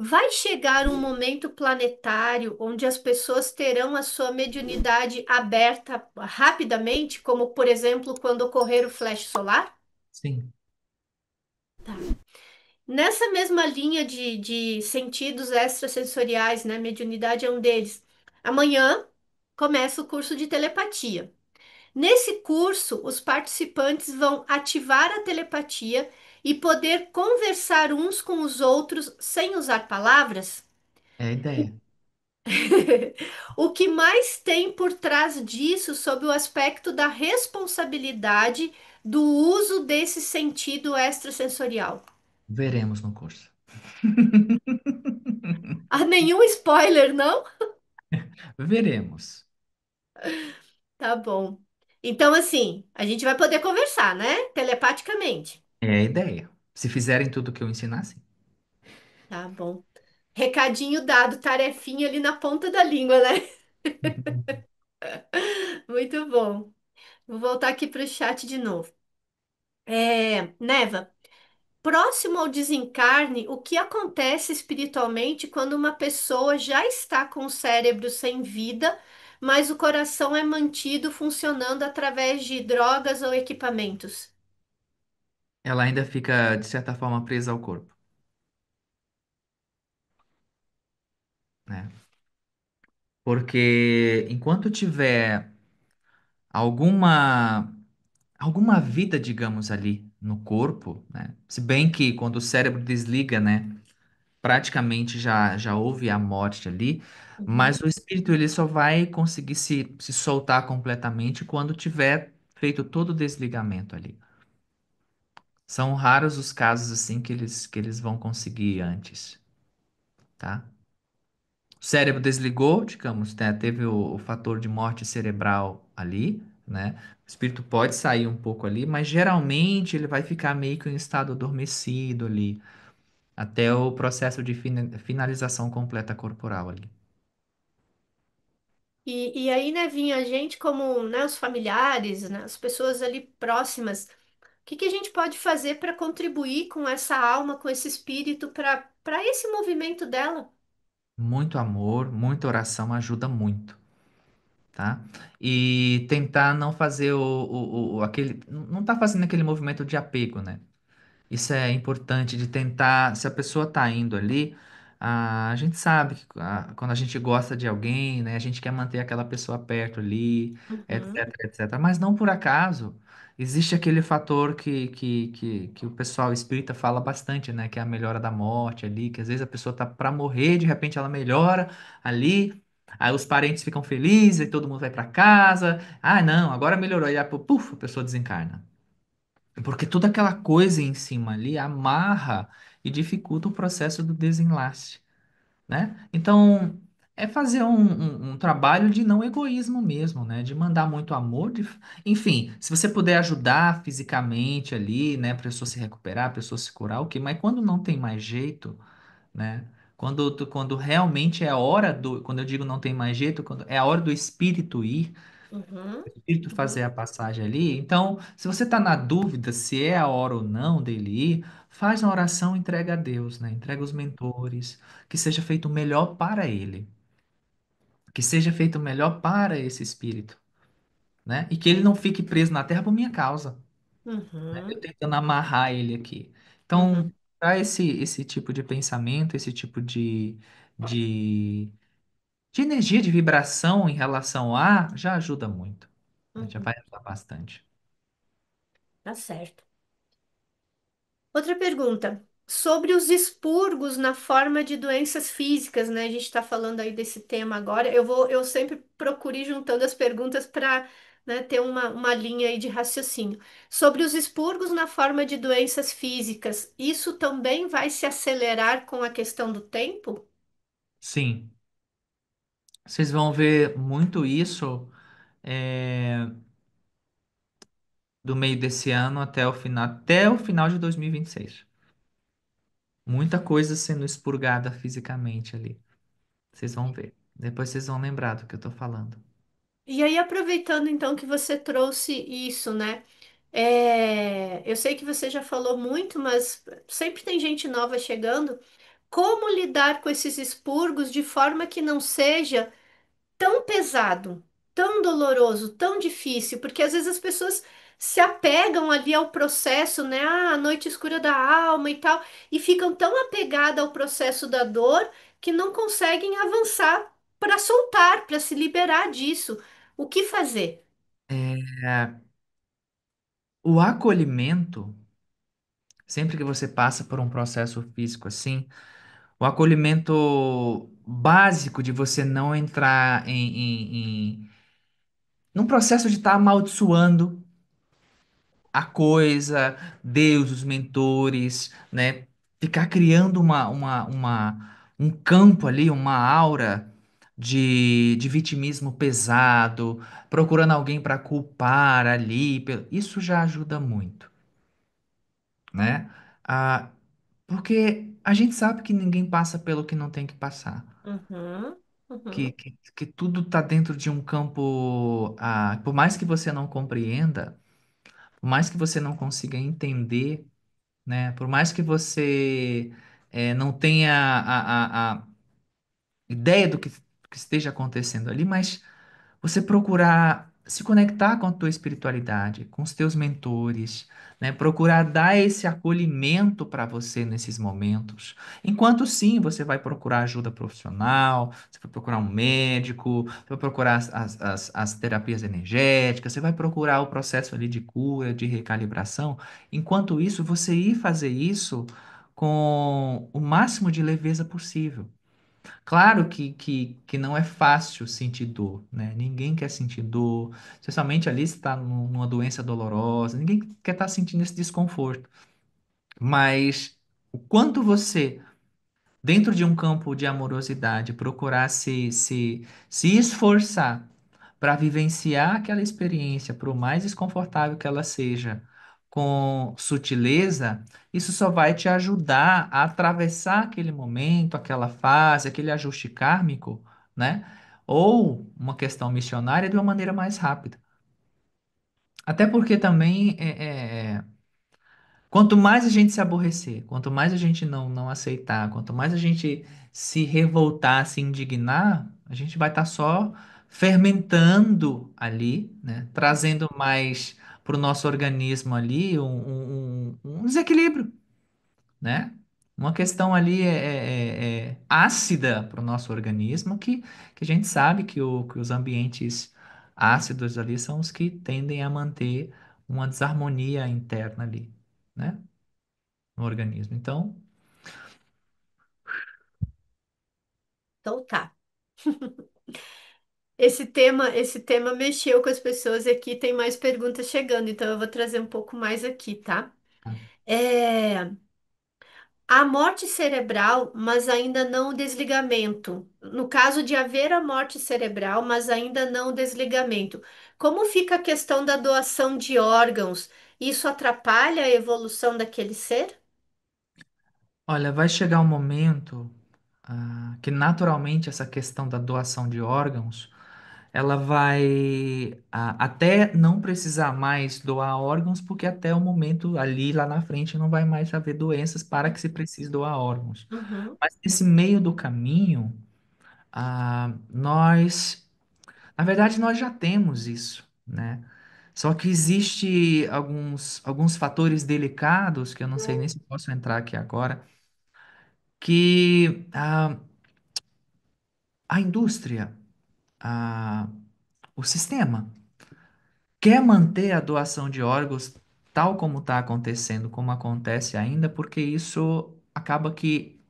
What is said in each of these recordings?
Vai chegar um momento planetário onde as pessoas terão a sua mediunidade aberta rapidamente, como por exemplo quando ocorrer o flash solar? Sim, Tá. Nessa mesma linha de sentidos extrasensoriais, né? Mediunidade é um deles. Amanhã começa o curso de telepatia. Nesse curso, os participantes vão ativar a telepatia e poder conversar uns com os outros sem usar palavras. é a ideia. O que mais tem por trás disso sob o aspecto da responsabilidade do uso desse sentido extrasensorial? Veremos no curso. Ah, nenhum spoiler, não? Veremos. Tá bom. Então, assim, a gente vai poder conversar, né? Telepaticamente. É a ideia. Se fizerem tudo o que eu ensinar, sim. Tá bom. Recadinho dado, tarefinha ali na ponta da língua, né? Muito bom. Vou voltar aqui para o chat de novo. Neva, próximo ao desencarne, o que acontece espiritualmente quando uma pessoa já está com o cérebro sem vida, mas o coração é mantido funcionando através de drogas ou equipamentos? Ela ainda fica, de certa forma, presa ao corpo, né? Porque enquanto tiver alguma alguma vida, digamos, ali no corpo, né? Se bem que quando o cérebro desliga, né, praticamente já houve a morte ali, mas Uhum. o espírito ele só vai conseguir se soltar completamente quando tiver feito todo o desligamento ali. São raros os casos assim que eles vão conseguir antes, tá? O cérebro desligou, digamos, né? Teve o fator de morte cerebral ali, né? O espírito pode sair um pouco ali, mas geralmente ele vai ficar meio que em estado adormecido ali, até o processo de finalização completa corporal ali. E aí, né, vinha a gente como, né, os familiares, né, as pessoas ali próximas. O que que a gente pode fazer para contribuir com essa alma, com esse espírito, para esse movimento dela? Muito amor, muita oração ajuda muito, tá? E tentar não fazer aquele, não tá fazendo aquele movimento de apego, né? Isso é importante de tentar, se a pessoa está indo ali, a gente sabe que quando a gente gosta de alguém, né, a gente quer manter aquela pessoa perto ali, Uhum, etc, etc. Mas não por acaso. Existe aquele fator que o pessoal espírita fala bastante, né, que é a melhora da morte ali, que às vezes a pessoa tá para morrer, de repente ela melhora ali, aí os parentes ficam felizes, e todo mundo vai para casa. Ah, não, agora melhorou, e aí, puf, a pessoa desencarna. Porque toda aquela coisa em cima ali amarra e dificulta o processo do desenlace, né? Então, é fazer um trabalho de não egoísmo mesmo, né? De mandar muito amor, enfim, se você puder ajudar fisicamente ali, né? A pessoa se recuperar, a pessoa se curar, ok. Mas quando não tem mais jeito, né? Quando realmente é a hora quando eu digo não tem mais jeito, quando é a hora do espírito ir, uhum, espírito fazer uhum, a passagem ali. Então, se você está na dúvida se é a hora ou não dele ir, faz uma oração, e entrega a Deus, né? Entrega os mentores, que seja feito o melhor para ele, que seja feito o melhor para esse espírito, né? E que ele não fique preso na terra por minha causa, né? Eu uhum, tentando amarrar ele aqui. uhum, Então, para esse tipo de pensamento, esse tipo de, de energia, de vibração em relação a, já ajuda muito, né? Já uhum. vai ajudar bastante. Tá certo. Outra pergunta. Sobre os expurgos na forma de doenças físicas, né? A gente está falando aí desse tema agora. Eu sempre procuro ir juntando as perguntas para, né, ter uma linha aí de raciocínio. Sobre os expurgos na forma de doenças físicas, isso também vai se acelerar com a questão do tempo? Sim. Vocês vão ver muito isso do meio desse ano até o final de 2026. Muita coisa sendo expurgada fisicamente ali. Vocês vão ver. Depois vocês vão lembrar do que eu tô falando. E aí, aproveitando então que você trouxe isso, né? Eu sei que você já falou muito, mas sempre tem gente nova chegando. como lidar com esses expurgos de forma que não seja tão pesado, tão doloroso, tão difícil, porque às vezes as pessoas se apegam ali ao processo, né? Ah, a noite escura da alma e tal, e ficam tão apegadas ao processo da dor que não conseguem avançar para soltar, para se liberar disso. O que fazer? É, o acolhimento, sempre que você passa por um processo físico assim, o acolhimento básico de você não entrar num processo de estar amaldiçoando a coisa, Deus, os mentores, né? Ficar criando um campo ali, uma aura de vitimismo pesado, procurando alguém para culpar ali. Isso já ajuda muito, né? Ah, porque a gente sabe que ninguém passa pelo que não tem que passar. Uhum, Que, uhum, que, que tudo está dentro de um campo. Por mais que você não compreenda, por mais que você não consiga entender, né? Por mais que você não tenha a ideia do que esteja acontecendo ali, mas você procurar se conectar com a tua espiritualidade, com os teus mentores, né? Procurar dar esse acolhimento para você nesses momentos. Enquanto sim, você vai procurar ajuda profissional, você vai procurar um médico, você vai procurar as terapias energéticas, você vai procurar o processo ali de cura, de recalibração. Enquanto isso, você ir fazer isso com o máximo de leveza possível. Claro que não é fácil sentir dor, né? Ninguém quer sentir dor, especialmente ali se está numa doença dolorosa, ninguém quer estar sentindo esse desconforto. Mas o quanto você, dentro de um campo de amorosidade, procurar se esforçar para vivenciar aquela experiência, por mais desconfortável que ela seja, com sutileza, isso só vai te ajudar a atravessar aquele momento, aquela fase, aquele ajuste kármico, né? Ou uma questão missionária de uma maneira mais rápida. Até porque também quanto mais a gente se aborrecer, quanto mais a gente não aceitar, quanto mais a gente se revoltar, se indignar, a gente vai estar só fermentando ali, né? Trazendo mais para o nosso organismo ali um desequilíbrio, né? Uma questão ali ácida para o nosso organismo, que a gente sabe que os ambientes ácidos ali são os que tendem a manter uma desarmonia interna ali, né? No organismo. Então, então tá. Esse tema mexeu com as pessoas e aqui tem mais perguntas chegando, então eu vou trazer um pouco mais aqui, tá? É, a morte cerebral, mas ainda não o desligamento. No caso de haver a morte cerebral, mas ainda não o desligamento. Como fica a questão da doação de órgãos? Isso atrapalha a evolução daquele ser? olha, vai chegar um momento que naturalmente essa questão da doação de órgãos, ela vai até não precisar mais doar órgãos, porque até o momento ali lá na frente não vai mais haver doenças para que se precise doar órgãos. Uhum, Mas nesse meio do caminho, nós, na verdade, nós já temos isso, né? Só que existe alguns fatores delicados que eu não sei nem se posso entrar aqui agora, que a indústria, a, o sistema, quer manter a doação de órgãos tal como está acontecendo, como acontece ainda, porque isso acaba que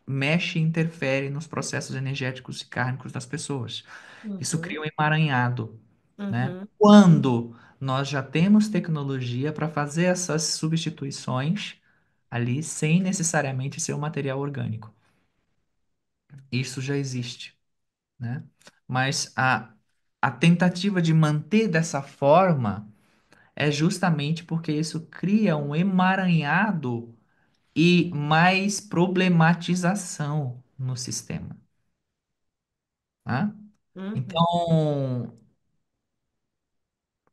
mexe e interfere nos processos energéticos e kármicos das pessoas. Isso cria uhum, um emaranhado, né? uhum, Quando nós já temos tecnologia para fazer essas substituições ali sem necessariamente ser um material orgânico. Isso já existe, né? Mas a tentativa de manter dessa forma é justamente porque isso cria um emaranhado e mais problematização no sistema, tá? uhum. Então,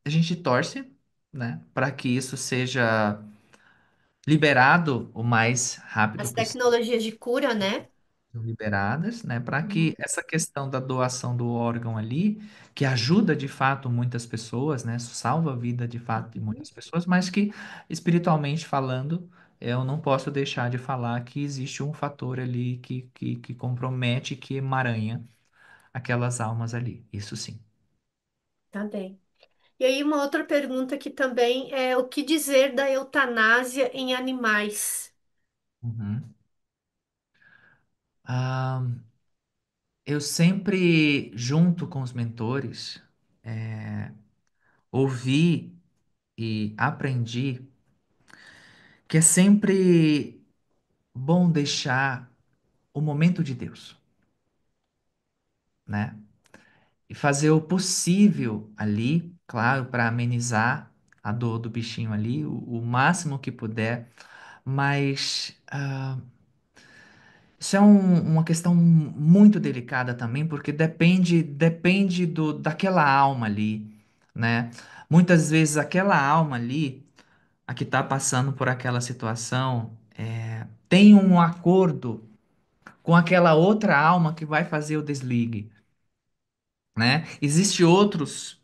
a gente torce, né, para que isso seja liberado o mais rápido As possível. tecnologias de cura, né? São liberadas, né, para que Uhum. essa questão da doação do órgão ali, que ajuda de fato muitas pessoas, né, salva a vida de fato de muitas pessoas, mas que espiritualmente falando, eu não posso deixar de falar que existe um fator ali que compromete, que emaranha aquelas almas ali. Isso sim. Tá bem. E aí, uma outra pergunta que também é o que dizer da eutanásia em animais? Uhum. Ah, eu sempre, junto com os mentores, ouvi e aprendi que é sempre bom deixar o momento de Deus, né? E fazer o possível ali, claro, para amenizar a dor do bichinho ali, o máximo que puder, mas isso é uma questão muito delicada também, porque depende daquela alma ali, né? Muitas vezes aquela alma ali, a que está passando por aquela situação, tem um acordo com aquela outra alma que vai fazer o desligue, né? Existem outros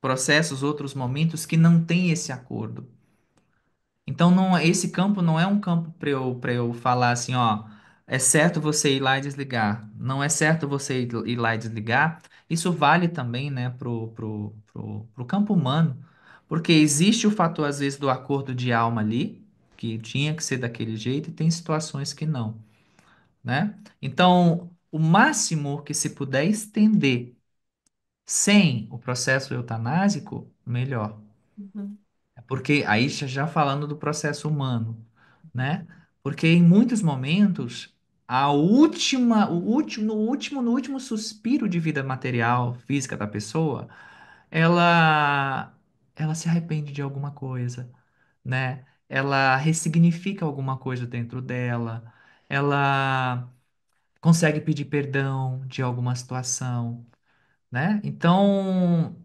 processos, outros momentos que não tem esse acordo. Então, não, esse campo não é um campo para eu falar assim, ó, é certo você ir lá e desligar. Não é certo você ir lá e desligar. Isso vale também, né, pro campo humano, porque existe o fator, às vezes, do acordo de alma ali, que tinha que ser daquele jeito, e tem situações que não, né? Então, o máximo que se puder estender sem o processo eutanásico, melhor. Uhum, Porque aí já falando do processo humano, né? Porque em muitos momentos no último suspiro de vida material, física da pessoa, ela ela se arrepende de alguma coisa, né? Ela ressignifica alguma coisa dentro dela, ela consegue pedir perdão de alguma situação, né? Então,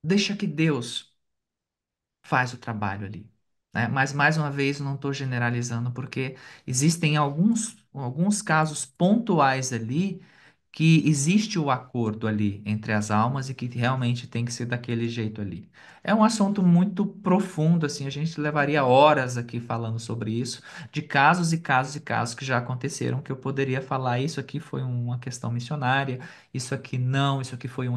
deixa que Deus faz o trabalho ali, né? Mas mais uma vez, não estou generalizando, porque existem alguns casos pontuais ali que existe o acordo ali entre as almas e que realmente tem que ser daquele jeito ali. É um assunto muito profundo, assim, a gente levaria horas aqui falando sobre isso, de casos e casos e casos que já aconteceram, que eu poderia falar, isso aqui foi uma questão missionária, isso aqui não, isso aqui foi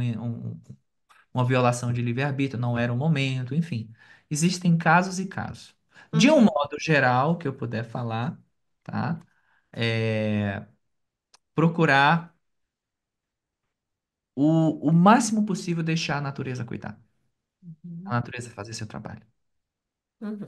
uma violação de livre-arbítrio, não era o momento, enfim. Existem casos e casos. De um uhum, modo geral, que eu puder falar, tá? É procurar o máximo possível deixar a natureza cuidar, a uhum, natureza fazer seu trabalho. uhum.